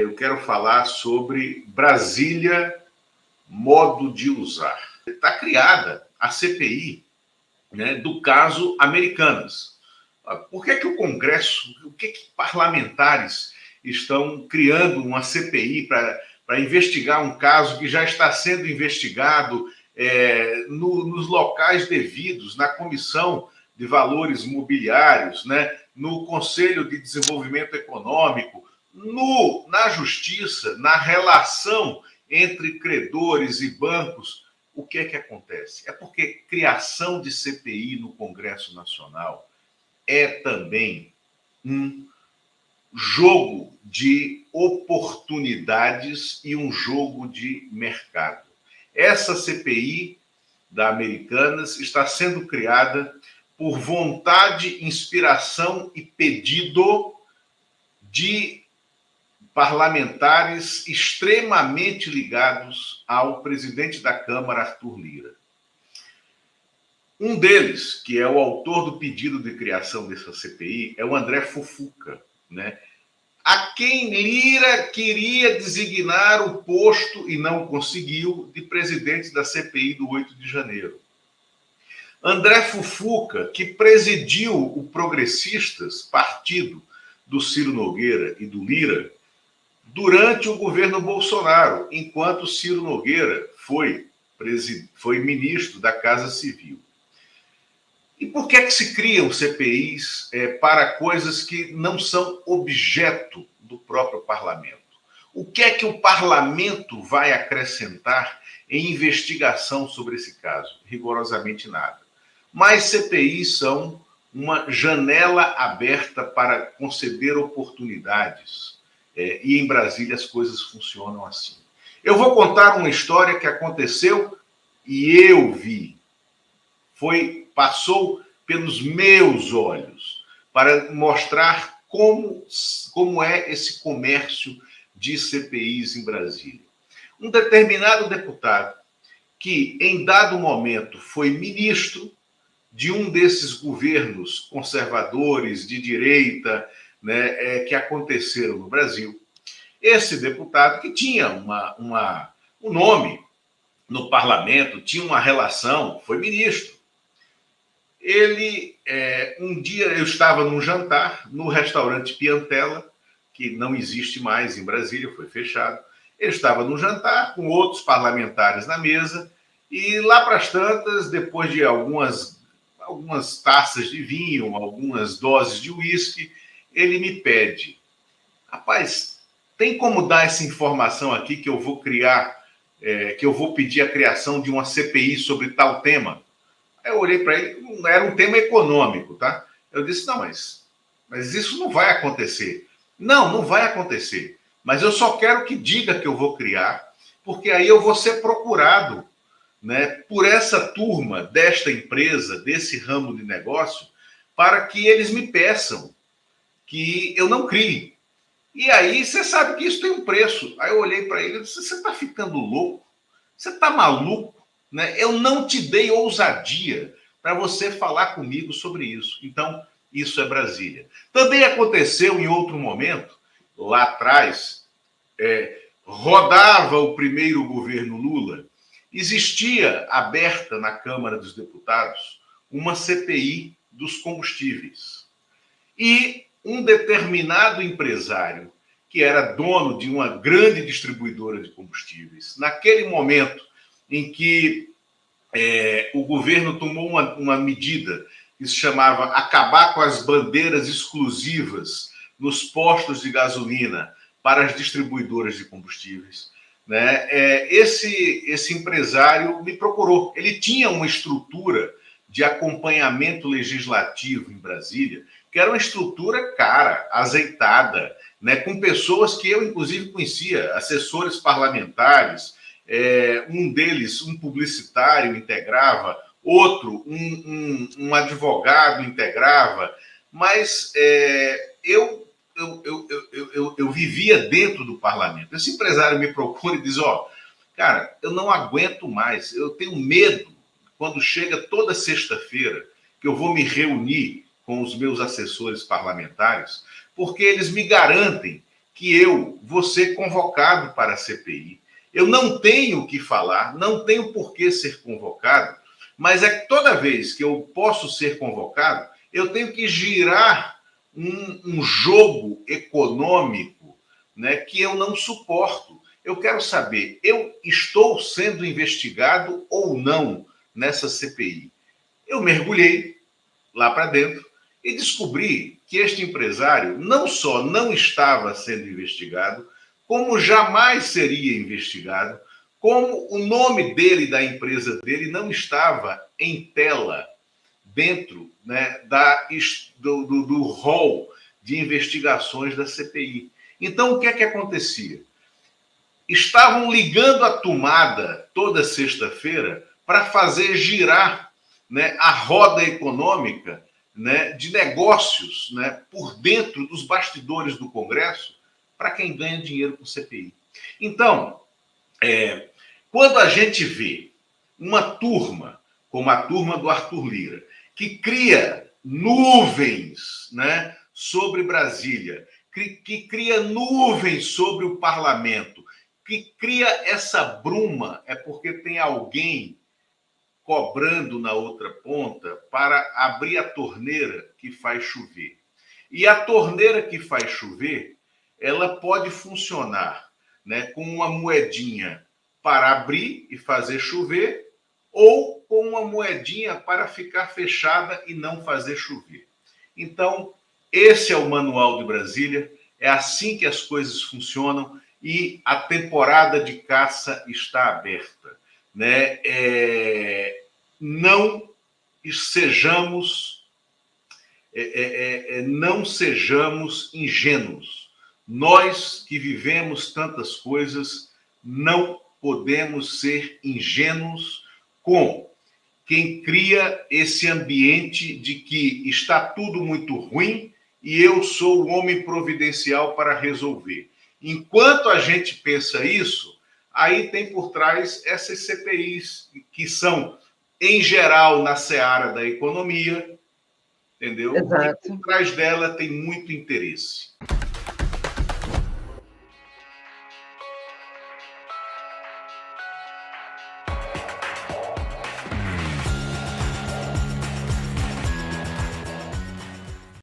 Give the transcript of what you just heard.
Eu quero falar sobre Brasília, modo de usar. Está criada a CPI, né, do caso Americanas. Por que o Congresso, o que parlamentares estão criando uma CPI para investigar um caso que já está sendo investigado nos locais devidos, na Comissão de Valores Mobiliários, né, no Conselho de Desenvolvimento Econômico, na Justiça, na relação entre credores e bancos? O que acontece? É porque criação de CPI no Congresso Nacional é também um jogo de oportunidades e um jogo de mercado. Essa CPI da Americanas está sendo criada por vontade, inspiração e pedido de parlamentares extremamente ligados ao presidente da Câmara, Arthur Lira. Um deles, que é o autor do pedido de criação dessa CPI, é o André Fufuca, né? A quem Lira queria designar o posto, e não conseguiu, de presidente da CPI do 8 de janeiro. André Fufuca, que presidiu o Progressistas, partido do Ciro Nogueira e do Lira, durante o governo Bolsonaro, enquanto Ciro Nogueira foi ministro da Casa Civil. E por que se criam CPIs para coisas que não são objeto do próprio parlamento? O que o parlamento vai acrescentar em investigação sobre esse caso? Rigorosamente nada. Mas CPIs são uma janela aberta para conceder oportunidades. E em Brasília as coisas funcionam assim. Eu vou contar uma história que aconteceu e eu vi. Passou pelos meus olhos para mostrar como é esse comércio de CPIs em Brasília. Um determinado deputado que, em dado momento, foi ministro de um desses governos conservadores de direita, né, que aconteceram no Brasil. Esse deputado, que tinha um nome no parlamento, tinha uma relação, foi ministro. Ele, um dia, eu estava num jantar no restaurante Piantella, que não existe mais em Brasília, foi fechado. Ele estava num jantar com outros parlamentares na mesa e lá para as tantas, depois de algumas taças de vinho, algumas doses de uísque, ele me pede: rapaz, tem como dar essa informação aqui que eu vou criar, que eu vou pedir a criação de uma CPI sobre tal tema? Aí eu olhei para ele, era um tema econômico, tá? Eu disse: não, mas isso não vai acontecer. Não vai acontecer. Mas eu só quero que diga que eu vou criar, porque aí eu vou ser procurado, né, por essa turma desta empresa, desse ramo de negócio, para que eles me peçam que eu não crie. E aí você sabe que isso tem um preço. Aí eu olhei para ele e disse: você está ficando louco? Você está maluco? Né? Eu não te dei ousadia para você falar comigo sobre isso. Então, isso é Brasília. Também aconteceu em outro momento, lá atrás, rodava o primeiro governo Lula, existia aberta na Câmara dos Deputados uma CPI dos combustíveis. E um determinado empresário, que era dono de uma grande distribuidora de combustíveis, naquele momento em que o governo tomou uma medida que se chamava acabar com as bandeiras exclusivas nos postos de gasolina para as distribuidoras de combustíveis, né? Esse empresário me procurou. Ele tinha uma estrutura de acompanhamento legislativo em Brasília, que era uma estrutura cara, azeitada, né, com pessoas que eu, inclusive, conhecia, assessores parlamentares, um deles, um publicitário, integrava, outro, um advogado integrava, mas eu vivia dentro do parlamento. Esse empresário me procura e diz: cara, eu não aguento mais, eu tenho medo, quando chega toda sexta-feira, que eu vou me reunir com os meus assessores parlamentares, porque eles me garantem que eu vou ser convocado para a CPI. Eu não tenho o que falar, não tenho por que ser convocado, mas é que toda vez que eu posso ser convocado, eu tenho que girar um jogo econômico, né, que eu não suporto. Eu quero saber, eu estou sendo investigado ou não nessa CPI? Eu mergulhei lá para dentro e descobri que este empresário não só não estava sendo investigado, como jamais seria investigado, como o nome dele, da empresa dele, não estava em tela dentro, né, do rol de investigações da CPI. Então, o que é que acontecia? Estavam ligando a tomada toda sexta-feira para fazer girar, né, a roda econômica, né, de negócios, né, por dentro dos bastidores do Congresso para quem ganha dinheiro com CPI. Então, quando a gente vê uma turma, como a turma do Arthur Lira, que cria nuvens, né, sobre Brasília, que cria nuvens sobre o parlamento, que cria essa bruma, é porque tem alguém cobrando na outra ponta para abrir a torneira que faz chover. E a torneira que faz chover, ela pode funcionar, né, com uma moedinha para abrir e fazer chover, ou com uma moedinha para ficar fechada e não fazer chover. Então, esse é o Manual de Brasília, é assim que as coisas funcionam e a temporada de caça está aberta, né? Não sejamos não sejamos ingênuos. Nós que vivemos tantas coisas não podemos ser ingênuos com quem cria esse ambiente de que está tudo muito ruim e eu sou o homem providencial para resolver. Enquanto a gente pensa isso, aí tem por trás essas CPIs que são, em geral, na seara da economia, entendeu? Exato. E por trás dela tem muito interesse.